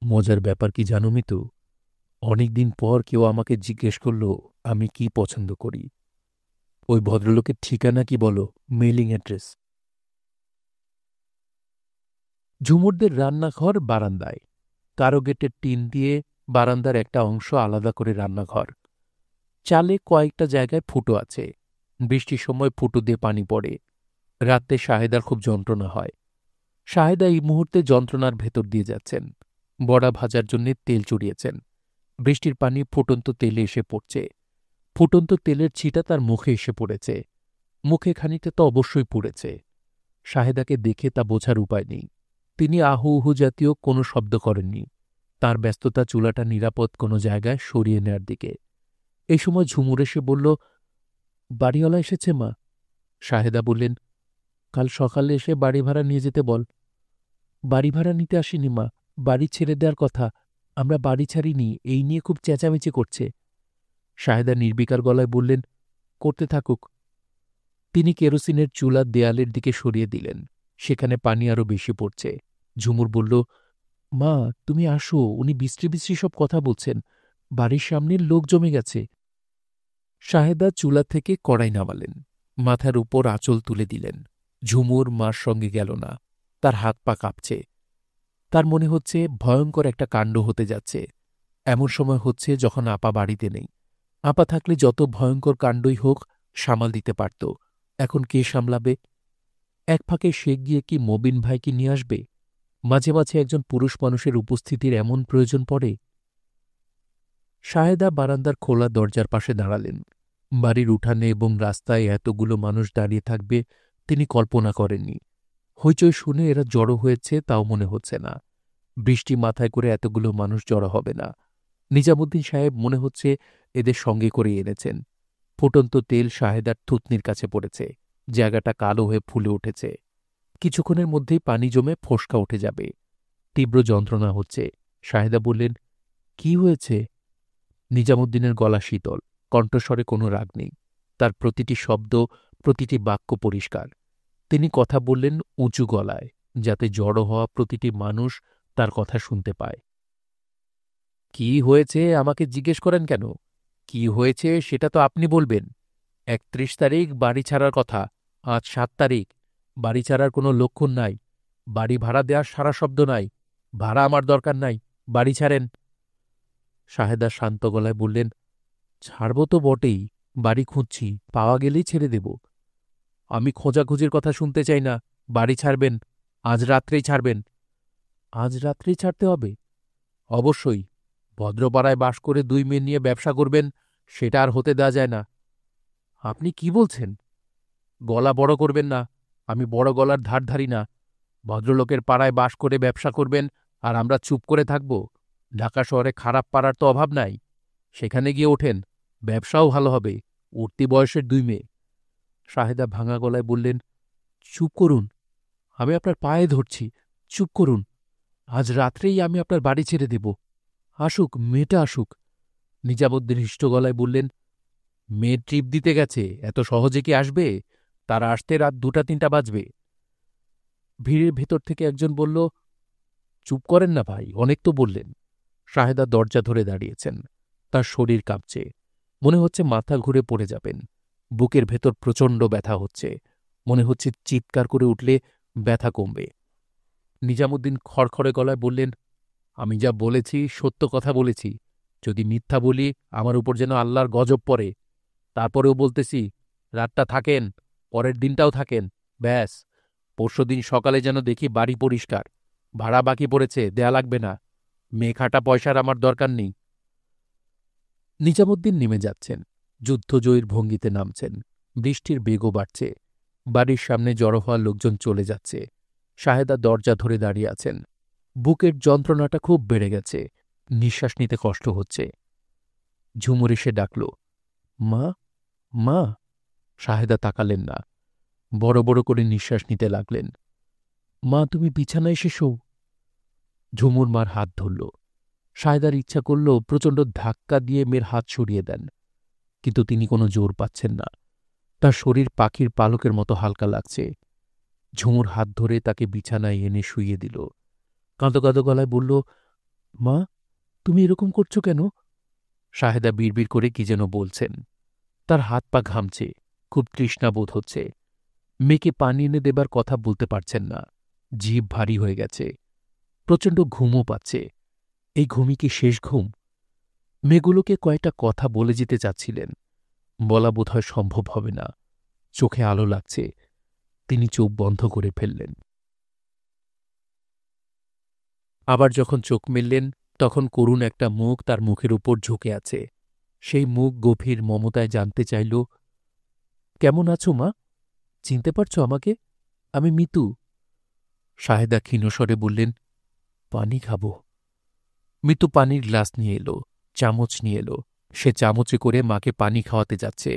Speaker 1: মজার ব্যাপার কি জানো মিতু? অনেকদিন পর কেউ আমাকে জিজ্ঞেস করল আমি কি পছন্দ করি। ওই ভদ্রলোকের ঠিকানা কি বলো, মেইলিং অ্যাড্রেস? ঝুমুরদের রান্নাঘর বারান্দায়। কারো গেটের টিন দিয়ে বারান্দার একটা অংশ আলাদা করে রান্নাঘর। চালে কয়েকটা জায়গায় ফুটো আছে। বৃষ্টির সময় ফুটো দিয়ে পানি পড়ে। রাতে শাহেদার খুব যন্ত্রণা হয়। শাহেদা এই মুহূর্তে যন্ত্রণার ভেতর দিয়ে যাচ্ছেন। বড়া ভাজার জন্য তেল চড়িয়েছেন। বৃষ্টির পানি ফুটন্ত তেলে এসে পড়ছে। ফুটন্ত তেলের ছিটা তার মুখে এসে পড়েছে। মুখে খানিকটা তো অবশ্যই পুড়েছে। শাহেদাকে দেখে তা বোঝার উপায় নেই। তিনি আহু উহু জাতীয় কোনো শব্দ করেননি। তার ব্যস্ততা চুলাটা নিরাপদ কোনো জায়গায় সরিয়ে নেয়ার দিকে। এই সময় ঝুমুর এসে বলল, বাড়িওয়ালা এসেছে মা। শাহেদা বললেন, কাল সকালে এসে বাড়ি ভাড়া নিয়ে যেতে বল। বাড়ি ভাড়া নিতে আসিনি মা, বাড়ি ছেড়ে দেওয়ার কথা। আমরা বাড়ি ছাড়িনি, এই নিয়ে খুব চেঁচামেচি করছে। শাহেদা নির্বিকার গলায় বললেন, করতে থাকুক। তিনি কেরোসিনের চুলা দেয়ালের দিকে সরিয়ে দিলেন। সেখানে পানি আরো বেশি পড়ছে। ঝুমুর বলল, মা, তুমি আসো, উনি বিশ্রী বিশ্রী সব কথা বলছেন। বাড়ির সামনের লোক জমে গেছে। সাহেদা চুলা থেকে কড়াই নামালেন, মাথার উপর আঁচল তুলে দিলেন। ঝুমুর মার সঙ্গে গেল না। তার হাত পা কাঁপছে। তার মনে হচ্ছে ভয়ঙ্কর একটা কাণ্ড হতে যাচ্ছে। এমন সময় হচ্ছে যখন আপা বাড়িতে নেই। আপা থাকলে যত ভয়ঙ্কর কাণ্ডই হোক সামাল দিতে পারত। এখন কে সামলাবে? এক ফাঁকে সে গিয়ে কি মবিন ভাইকে নিয়ে আসবে? মাঝে মাঝে একজন পুরুষ মানুষের উপস্থিতির এমন প্রয়োজন পড়ে। সাহেদা বারান্দার খোলা দরজার পাশে দাঁড়ালেন। বাড়ির উঠানে এবং রাস্তায় এতগুলো মানুষ দাঁড়িয়ে থাকবে তিনি কল্পনা করেননি। হইচই শুনে এরা জড়ো হয়েছে তাও মনে হচ্ছে না। বৃষ্টি মাথায় করে এতগুলো মানুষ জড়ো হবে না। নিজামুদ্দিন সাহেব মনে হচ্ছে এদের সঙ্গে করে এনেছেন। ফুটন্ত তেল সাহেদার থুতনির কাছে পড়েছে। জায়গাটা কালো হয়ে ফুলে উঠেছে। কিছুক্ষণের মধ্যেই পানি জমে ফোসকা উঠে যাবে। তীব্র যন্ত্রণা হচ্ছে। সাহেদা বললেন, কি হয়েছে? নিজামুদ্দিনের গলা শীতল, কণ্ঠস্বরে কোনো রাগ নেই। তার প্রতিটি শব্দ, প্রতিটি বাক্য পরিষ্কার। তিনি কথা বললেন উঁচু গলায়, যাতে জড়ো হওয়া প্রতিটি মানুষ তার কথা শুনতে পায়। কি হয়েছে আমাকে জিজ্ঞেস করেন কেন? কি হয়েছে সেটা তো আপনি বলবেন। ৩১ তারিখ বাড়ি ছাড়ার কথা, আজ ৭ তারিখ। বাড়ি ছাড়ার কোনো লক্ষণ নাই। বাড়ি ভাড়া দেওয়ার সারা শব্দ নাই। ভাড়া আমার দরকার নাই, বাড়ি ছাড়েন। সাহেদা শান্ত গলায় বললেন, ছাড়ব তো বটেই, বাড়ি খুঁজছি, পাওয়া গেলেই ছেড়ে দেব। আমি খোঁজাখুঁজির কথা শুনতে চাই না। বাড়ি ছাড়বেন, আজ রাত্রেই ছাড়বেন। আজ রাত্রেই ছাড়তে হবে? অবশ্যই। ভদ্রপাড়ায় বাস করে ২ মেয়ে নিয়ে ব্যবসা করবেন, সেটা আর হতে দেওয়া যায় না। আপনি কি বলছেন? গলা বড় করবেন না। আমি বড় গলার ধার ধারি না। ভদ্রলোকের পাড়ায় বাস করে ব্যবসা করবেন আর আমরা চুপ করে থাকব? ঢাকা শহরে খারাপ পাড়ার তো অভাব নাই। সেখানে গিয়ে ওঠেন, ব্যবসাও ভালো হবে। উঠতি বয়সের ২ মেয়ে। সাহেদা ভাঙা গলায় বললেন, চুপ করুন, আমি আপনার পায়ে ধরছি, চুপ করুন। আজ রাত্রেই আমি আপনার বাড়ি ছেড়ে দেব। আসুক, মেয়েটা আসুক। নিজামুদ্দিন হৃষ্ট গলায় বললেন, মেয়ে ট্রিপ দিতে গেছে, এত সহজে কি আসবে? তারা আসতে রাত ২টা-৩টা বাজবে। ভিড়ের ভেতর থেকে একজন বলল, চুপ করেন না ভাই, অনেক তো বললেন। সাহেদা দরজা ধরে দাঁড়িয়েছেন। তার শরীর কাঁপছে। মনে হচ্ছে মাথা ঘুরে পড়ে যাবেন। বুকের ভেতর প্রচণ্ড ব্যথা হচ্ছে। মনে হচ্ছে চিৎকার করে উঠলে ব্যথা কমবে। নিজামুদ্দিন খড়খড়ে গলায় বললেন, আমি যা বলেছি সত্য কথা বলেছি। যদি মিথ্যা বলি আমার উপর যেন আল্লাহর গজব পড়ে। তারপরেও বলতেছি, রাতটা থাকেন, পরের দিনটাও থাকেন। ব্যাস, পরশুদিন সকালে যেন দেখি বাড়ি পরিষ্কার। ভাড়া বাকি পড়েছে, দেয়া লাগবে না। মেঘাটা পয়সার আমার দরকার নেই। নিজামুদ্দিন নেমে যাচ্ছেন, যুদ্ধজয়ীর ভঙ্গিতে নামছেন। বৃষ্টির বেগও বাড়ছে। বাড়ির সামনে জড়ো হওয়া লোকজন চলে যাচ্ছে। সাহেদা দরজা ধরে দাঁড়িয়ে আছেন। বুকের যন্ত্রণাটা খুব বেড়ে গেছে। নিঃশ্বাস নিতে কষ্ট হচ্ছে। ঝুমুর এসে ডাকল, মা, মা। সাহেদা তাকালেন না। বড় বড় করে নিঃশ্বাস নিতে লাগলেন। মা, তুমি বিছানায় এসে শোও। ঝুমুর মার হাত ধরল। সাহেদার ইচ্ছা করল প্রচণ্ড ধাক্কা দিয়ে মেয়ের হাত সরিয়ে দেন, কিন্তু তিনি কোনো জোর পাচ্ছেন না। তার শরীর পাখির পালকের মতো হালকা লাগছে। ঝুমুর হাত ধরে তাকে বিছানায় এনে শুইয়ে দিল। কাঁদো কাঁদো গলায় বলল, মা, তুমি এরকম করছো কেন? সাহেদা বিড়বিড় করে কি যেন বলছেন। তার হাত পা ঘামছে, খুব তৃষ্ণা বোধ হচ্ছে। মেয়েকে পানি এনে দেবার কথা বলতে পারছেন না। জিভ ভারী হয়ে গেছে। প্রচণ্ড ঘুমও পাচ্ছে। এই ঘুমই কি শেষ ঘুম? মেয়েগুলোকে কয়েকটা কথা বলে যেতে চাচ্ছিলেন। বলা বোধহয় সম্ভব হবে না। চোখে আলো লাগছে। তিনি চোখ বন্ধ করে ফেললেন। আবার যখন চোখ মেললেন, তখন করুণ একটা মুখ তার মুখের উপর ঝুঁকে আছে। সেই মুখ গভীর মমতায় জানতে চাইল, কেমন আছো মা? চিনতে পারছ আমাকে? আমি মিতু। সাহেদা ক্ষীণস্বরে বললেন, পানি খাব। মিতু পানির গ্লাস নিয়ে এলো, চামচ নিয়ে এলো। সে চামচে করে মাকে পানি খাওয়াতে যাচ্ছে,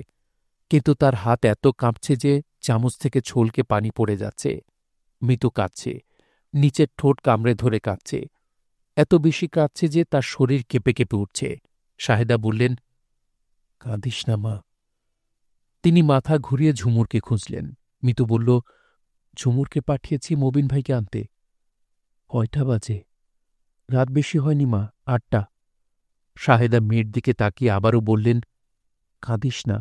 Speaker 1: কিন্তু তার হাত এত কাঁপছে যে চামচ থেকে ছলকে পানি পড়ে যাচ্ছে। মিতু কাঁদছে, নিচের ঠোঁট কামড়ে ধরে কাঁদছে। এত বেশি কাঁদছে যে তার শরীর কেঁপে কেঁপে উঠছে। সাহেদা বললেন, কাঁদিস না মা। তিনি মাথা ঘুরিয়ে ঝুমুরকে খুঁজলেন। মিতু বলল, ঝুমুরকে পাঠিয়েছি মবিন ভাইকে আনতে। কয়টা বাজে? রাত বেশি হয়নি মা, 8টা। শাহেদা মেয়ের দিকে তাকিয়ে আবারও বললেন, কাঁদিস না।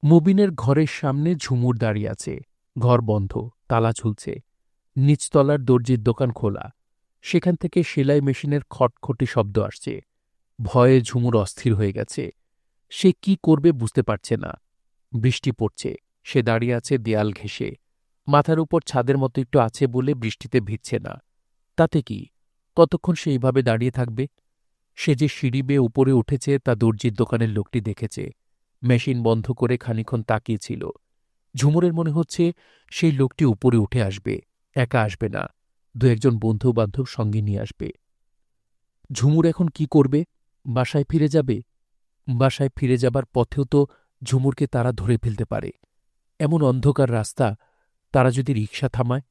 Speaker 1: মুবিনের ঘরের সামনে ঝুমুর দাঁড়িয়ে আছে। ঘর বন্ধ, তালা ঝুলছে। নিচতলার দর্জির দোকান খোলা। সেখান থেকে সেলাই মেশিনের খটখটি শব্দ আসছে। ভয়ে ঝুমুর অস্থির হয়ে গেছে। সে কি করবে বুঝতে পারছে না। বৃষ্টি পড়ছে। সে দাঁড়িয়ে আছে দেয়াল ঘেঁষে। মাথার উপর ছাদের মতো একটু আছে বলে বৃষ্টিতে ভিজছে না। তাতে কি, কতক্ষণ সে এইভাবে দাঁড়িয়ে থাকবে? সে যে সিঁড়ি বেয়ে উপরে উঠেছে তা দর্জির দোকানের লোকটি দেখেছে। মেশিন বন্ধ করে খানিকক্ষণ তাকিয়েছিল। ঝুমুরের মনে হচ্ছে সেই লোকটি উপরে উঠে আসবে, একা আসবে না, দু একজন বন্ধু-বান্ধব সঙ্গে নিয়ে আসবে। ঝুমুর এখন কি করবে? বাসায় ফিরে যাবে? বাসায় ফিরে যাবার পথেও তো ঝুমুরকে তারা ধরে ফেলতে পারে। এমন অন্ধকার রাস্তা, তারা যদি রিকশা থামায়,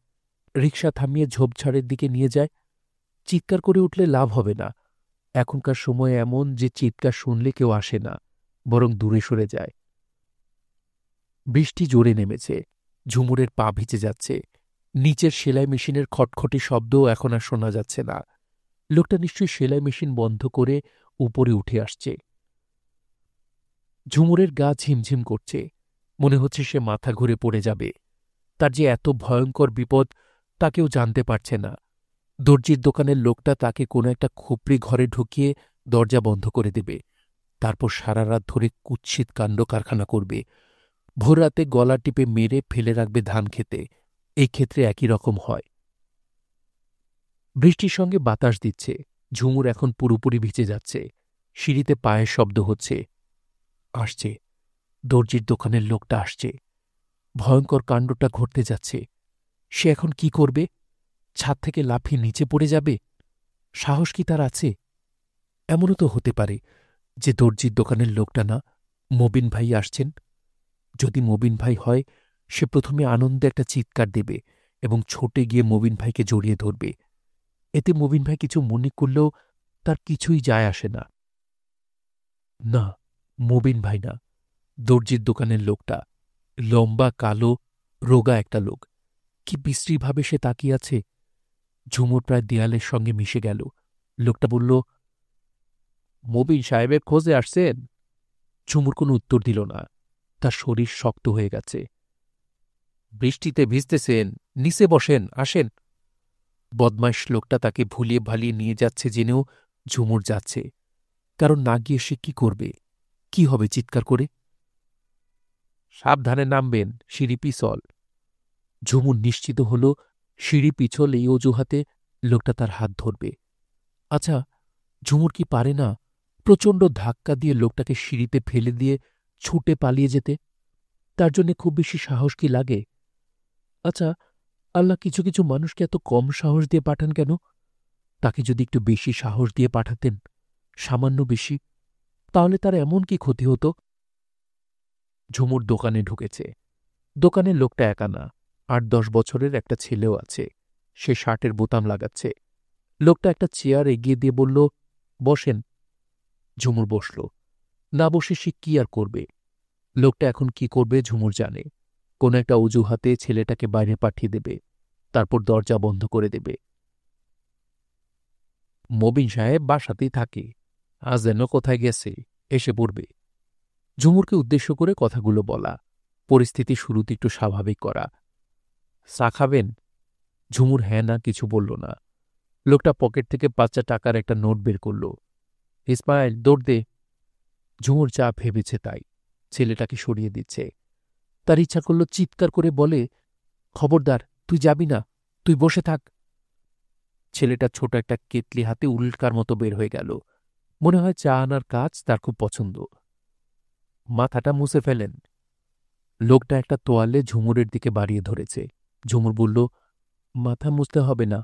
Speaker 1: রিকশা থামিয়ে ঝোপঝাড়ের দিকে নিয়ে যায়, চিৎকার করে উঠলে লাভ হবে না। এখনকার সময় এমন যে চিৎকার শুনলে কেউ আসে না, বরং দূরে সরে যায়। বৃষ্টি জোরে নেমেছে। ঝুমুরের পা ভিজে যাচ্ছে। নিচের সেলাই মেশিনের খটখটে শব্দও এখন আর শোনা যাচ্ছে না। লোকটা নিশ্চয়ই সেলাই মেশিন বন্ধ করে উপরে উঠে আসছে। ঝুমুরের গা ঝিমঝিম করছে। মনে হচ্ছে সে মাথা ঘুরে পড়ে যাবে। তার যে এত ভয়ঙ্কর বিপদ তা কেউ জানতে পারছে না। দর্জির দোকানের লোকটা তাকে কোনো একটা খুপড়ি ঘরে ঢুকিয়ে দরজা বন্ধ করে দেবে। তারপর সারা রাত ধরে কুৎসিত কাণ্ড কারখানা করবে। ভোররাতে গলা টিপে মেরে ফেলে রাখবে ধান খেতে। এই ক্ষেত্রে একই রকম হয়। বৃষ্টির সঙ্গে বাতাস দিচ্ছে। ঝুমুর এখন পুরোপুরি ভিজে যাচ্ছে। সিঁড়িতে পায়ের শব্দ হচ্ছে। আসছে, দর্জির দোকানের লোকটা আসছে। ভয়ঙ্কর কাণ্ডটা ঘটতে যাচ্ছে। সে এখন কি করবে? ছাদ থেকে লাফিয়ে নিচে পড়ে যাবে? সাহস কি তার আছে? এমনও তো হতে পারে যে দর্জির দোকানের লোকটা না, মবিন ভাই আসছেন। যদি মবিন ভাই হয়, সে প্রথমে আনন্দে একটা চিৎকার দেবে এবং ছুটে গিয়ে মবিন ভাইকে জড়িয়ে ধরবে। এতে মবিন ভাই কিছু মনে করলেও তার কিছুই যায় আসে না। না, মবিন ভাই না, দর্জির দোকানের লোকটা। লম্বা, কালো, রোগা একটা লোক। কি বিশ্রীভাবে সে তাকিয়ে আছে। ঝুমুর প্রায় দেয়ালের সঙ্গে মিশে গেল। লোকটা বলল, মবিন সাহেবের খোঁজে আসছেন? ঝুমুর কোনো উত্তর দিল না। তার শরীর শক্ত হয়ে গেছে। বৃষ্টিতে ভিজতেছেন, নিচে বসেন, আসেন। বদমাইশ লোকটা তাকে ভুলিয়ে ভালিয়ে নিয়ে যাচ্ছে জেনেও ঝুমুর যাচ্ছে। কারণ না গিয়ে সে কি করবে? কি হবে চিৎকার করে? সাবধানে নামবেন, সিঁড়ি পিছল। ঝুমুর নিশ্চিত হল সিঁড়ি পিছল এই অজুহাতে লোকটা তার হাত ধরবে। আচ্ছা, ঝুমুর কি পারে না প্রচণ্ড ধাক্কা দিয়ে লোকটাকে সিঁড়িতে ফেলে দিয়ে ছুটে পালিয়ে যেতে? তার জন্যে খুব বেশি সাহস কি লাগে? আচ্ছা, আল্লাহ কিছু কিছু মানুষকে এত কম সাহস দিয়ে পাঠান কেন? তাকে যদি একটু বেশি সাহস দিয়ে পাঠাতেন, সামান্য বেশি, তাহলে তার এমন কি ক্ষতি হতো? ঝুমুর দোকানে ঢুকেছে। দোকানের লোকটা একা না, 8-10 বছরের একটা ছেলেও আছে। সে শার্টের বোতাম লাগাচ্ছে। লোকটা একটা চেয়ার এগিয়ে দিয়ে বলল, বসেন। ঝুমুর বসল। না বসে সে কি আর করবে? লোকটা এখন কি করবে ঝুমুর জানে। কোন একটা অজুহাতে ছেলেটাকে বাইরে পাঠিয়ে দেবে, তারপর দরজা বন্ধ করে দেবে। মবিন সাহেব বাসাতেই থাকে, আজ যেন কোথায় গেছে, এসে পড়বে। ঝুমুরকে উদ্দেশ্য করে কথাগুলো বলা, পরিস্থিতি শুরুতে একটু স্বাভাবিক করা। চা খাবেন? ঝুমুর হ্যাঁ না কিছু বলল না। লোকটা পকেট থেকে 5 টাকার একটা নোট বের করল। ইসমাইল, দৌড় দে। ঝুমুর যা ভেবেছে তাই। ছেলেটাকে সরিয়ে দিচ্ছে। তার ইচ্ছা করল চিৎকার করে বলে, খবরদার, তুই যাবি না, তুই বসে থাক। ছেলেটা ছোট একটা কেতলি হাতে উল্কার মতো বের হয়ে গেল। মনে হয় চা আনার কাজ তার খুব পছন্দ। মাথাটা মুছে ফেলেন। লোকটা একটা তোয়ালে ঝুমুরের দিকে বাড়িয়ে ধরেছে। ঝুমুর বলল, মাথা মুছতে হবে না।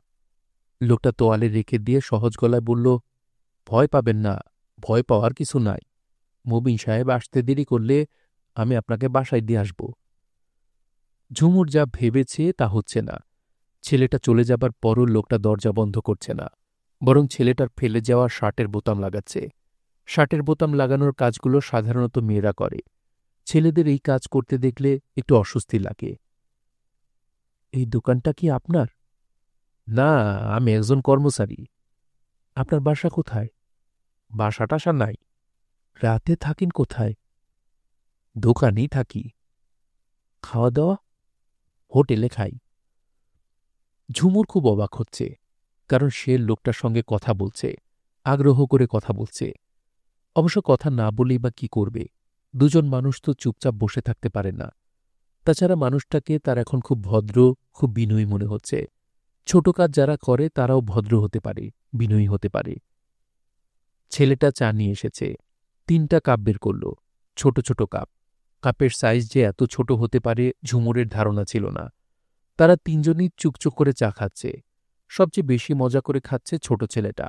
Speaker 1: লোকটা তোয়ালে রেখে দিয়ে সহজ গলায় বলল, ভয় পাবেন না, ভয় পাওয়ার কিছু নাই। মবিন সাহেব আসতে দেরি করলে আমি আপনাকে বাসায় দিয়ে আসব। ঝুমুর যা ভেবেছে তা হচ্ছে না। ছেলেটা চলে যাবার পরও লোকটা দরজা বন্ধ করছে না, বরং ছেলেটার ফেলে যাওয়া শার্টের বোতাম লাগাচ্ছে। শার্টের বোতাম লাগানোর কাজগুলো সাধারণত মেয়েরা করে। ছেলেদের এই কাজ করতে দেখলে একটু অস্বস্তি লাগে। এই দোকানটা কি আপনার? না, আমি একজন কর্মচারী। আপনার বাসা কোথায়? বাসা টাসা নাই। রাতে থাকেন কোথায়? দোকানেই থাকি। খাওয়া দাওয়া? হোটেলে খাই। ঝুমুর খুব অবাক হচ্ছে, কারণ সে লোকটার সঙ্গে কথা বলছে, আগ্রহ করে কথা বলছে। অবশ্য কথা না বলেই বা কি করবে? দুজন মানুষ তো চুপচাপ বসে থাকতে পারে না। তাছাড়া মানুষটাকে তার এখন খুব ভদ্র, খুব বিনয়ী মনে হচ্ছে। ছোট কাজ যারা করে তারাও ভদ্র হতে পারে, বিনয়ী হতে পারে। ছেলেটা চা নিয়ে এসেছে। ৩টা কাপ বের করল, ছোট ছোট কাপ। কাপের সাইজ যে এত ছোট হতে পারে ঝুমুরের ধারণা ছিল না। তারা তিনজনই চুকচুক করে চা খাচ্ছে। সবচেয়ে বেশি মজা করে খাচ্ছে ছোট ছেলেটা।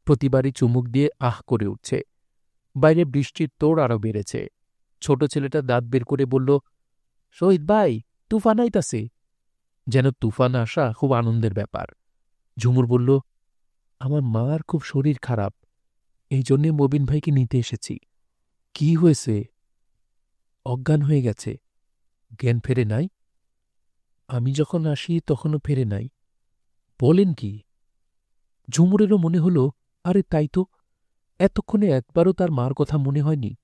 Speaker 1: প্রতিবারই চুমুক দিয়ে আহ করে উঠছে। বাইরে বৃষ্টির তোড় আরও বেড়েছে। ছোট ছেলেটা দাঁত বের করে বলল, শহীদ ভাই, তুফান আইতাছে। যেন তুফান আসা খুব আনন্দের ব্যাপার। ঝুমুর বলল, আমার মার খুব শরীর খারাপ, এই জন্যে মবিন ভাইকে নিতে এসেছি। কি হয়েছে? অজ্ঞান হয়ে গেছে। জ্ঞান ফেরে নাই? আমি যখন আসি তখনও ফেরে নাই। বলেন কি? ঝুমুরেরও মনে হল, আরে তাই তো, এতক্ষণে একবারও তার মার কথা মনে হয়নি।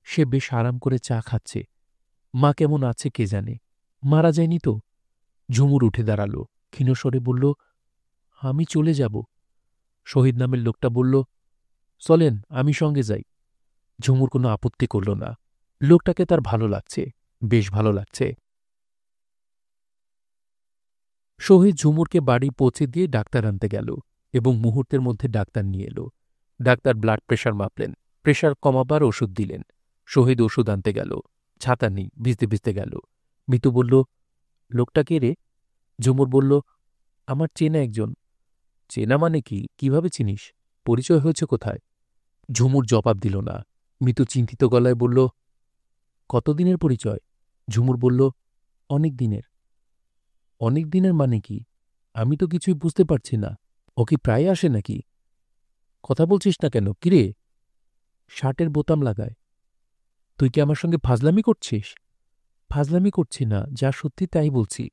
Speaker 1: সে বেশ আরাম করে চা খাচ্ছে। মা কেমন আছে কে জানে, মারা যায়নি তো? ঝুমুর উঠে দাঁড়াল, ক্ষীণস্বরে বলল, আমি চলে যাব। শহীদ নামের লোকটা বলল, চলেন, আমি সঙ্গে যাই। ঝুমুর কোনো আপত্তি করল না। লোকটাকে তার ভালো লাগছে, বেশ ভালো লাগছে। শহীদ ঝুমুরকে বাড়ি পৌঁছে দিয়ে ডাক্তার আনতে গেল এবং মুহূর্তের মধ্যে ডাক্তার নিয়ে এলো। ডাক্তার ব্লাড প্রেশার মাপলেন, প্রেশার কমাবার ওষুধ দিলেন। শহীদ ওষুধ আনতে গেল। ছাতা নেই, ভিজতে ভিজতে গেল। মিতু বলল, লোকটা কে রে? ঝুমুর বলল, আমার চেনা একজন। চেনা মানে কি? কিভাবে চিনিস? পরিচয় হয়েছে কোথায়? ঝুমুর জবাব দিল না। মিতু চিন্তিত গলায় বলল, কতদিনের পরিচয়? ঝুমুর বলল, অনেক দিনের। অনেক দিনের মানে কি? আমি তো কিছুই বুঝতে পারছি না। ও কি প্রায় আসে নাকি? কথা বলছিস না কেন, কিরে? শার্টের বোতাম লাগায়। তুই কি আমার সঙ্গে ফাজলামি করছিস? ফাজলামি করছি না, যা সত্যি তাই বলছি।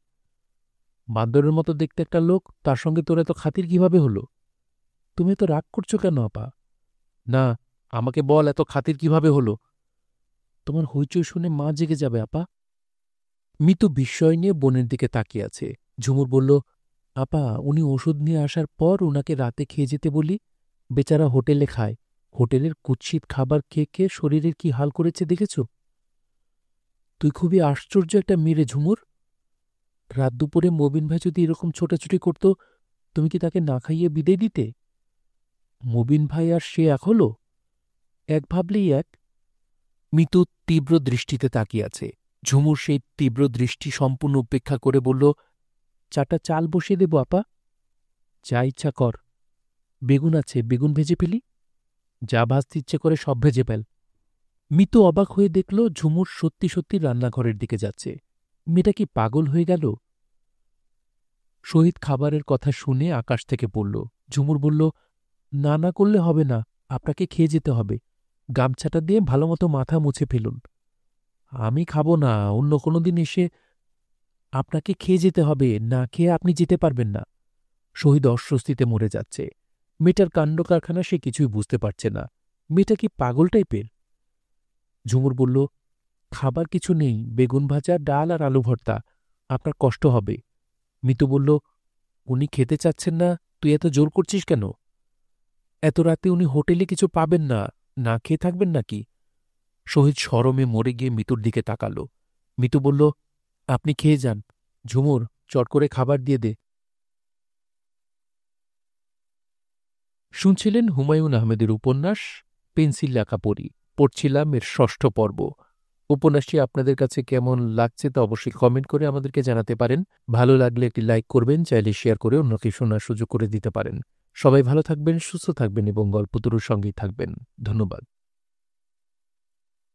Speaker 1: বান্দরের মতো দেখতে একটা লোক, তার সঙ্গে তোর এত খাতির কিভাবে হলো? তুমি তো রাগ করছো কেন আপা? না, আমাকে বল, এত খাতির কিভাবে হলো? তোমার হইচই শুনে মা জেগে যাবে আপা। মিতু বিস্ময় নিয়ে বোনের দিকে তাকিয়ে আছে। ঝুমুর বলল, আপা, উনি ওষুধ নিয়ে আসার পর উনাকে রাতে খেয়ে যেতে বলি। বেচারা হোটেলে খায়। হোটেলের কুৎসিত খাবার খেয়ে খেয়ে শরীরের কি হাল করেছে দেখেছ? তুই খুবই আশ্চর্য একটা মেয়ে রে ঝুমুর। রাত দুপুরে মবিন ভাই যদি এরকম ছোটাছুটি করত, তুমি কি তাকে না খাইয়ে বিদায় দিতে? মবিন ভাই আর সে এক হল? এক ভাবলেই এক। মিতু তীব্র দৃষ্টিতে তাকিয়ে আছে। ঝুমুর সেই তীব্র দৃষ্টি সম্পূর্ণ উপেক্ষা করে বলল, চাটা চাল বসিয়ে দেব আপা? যা ইচ্ছা কর। বেগুন আছে, বেগুন ভেজে ফেলি? যা ভাজতে ইচ্ছে করে সব ভেজে ফেল। মিতু অবাক হয়ে দেখল ঝুমুর সত্যি সত্যি রান্নাঘরের দিকে যাচ্ছে। মেয়েটা কি পাগল হয়ে গেল? শহীদ খাবারের কথা শুনে আকাশ থেকে পড়ল। ঝুমুর বলল, না না করলে হবে না, আপনাকে খেয়ে যেতে হবে। গামছাটা দিয়ে ভালোমতো মাথা মুছে ফেলুন। আমি খাবো না, অন্য কোনো দিন এসে। আপনাকে খেয়ে যেতে হবে, না খেয়ে আপনি যেতে পারবেন না। শহীদ অস্বস্তিতে মরে যাচ্ছে। মেয়েটার কাণ্ড কারখানা সে কিছুই বুঝতে পারছে না। মেয়েটা কি পাগল টাইপের? ঝুমুর বলল, খাবার কিছু নেই, বেগুন ভাজা, ডাল আর আলু ভর্তা। আপনার কষ্ট হবে। মিতু বলল, উনি খেতে চাচ্ছেন না, তুই এত জোর করছিস কেন? এত রাতে উনি হোটেলে কিছু পাবেন না, না খেয়ে থাকবেন নাকি? শহীদ শরমে মরে গিয়ে মিতুর দিকে তাকাল। মিতু বলল, আপনি খেয়ে যান। ঝুমুর, চট করে খাবার দিয়ে দে। শুনছিলেন হুমায়ূন আহমেদের উপন্যাস পেন্সিল লেখা পড়ি। পড়ছিলাম এর ৬ষ্ঠ পর্ব। উপন্যাসটি আপনাদের কাছে কেমন লাগছে তা অবশ্যই কমেন্ট করে আমাদেরকে জানাতে পারেন। ভালো লাগলে একটি লাইক করবেন, চাইলে শেয়ার করে অন্যকে শোনার সুযোগ করে দিতে পারেন। সবাই ভালো থাকবেন, সুস্থ থাকবেন এবং গল্পতরুর সঙ্গেই থাকবেন। ধন্যবাদ।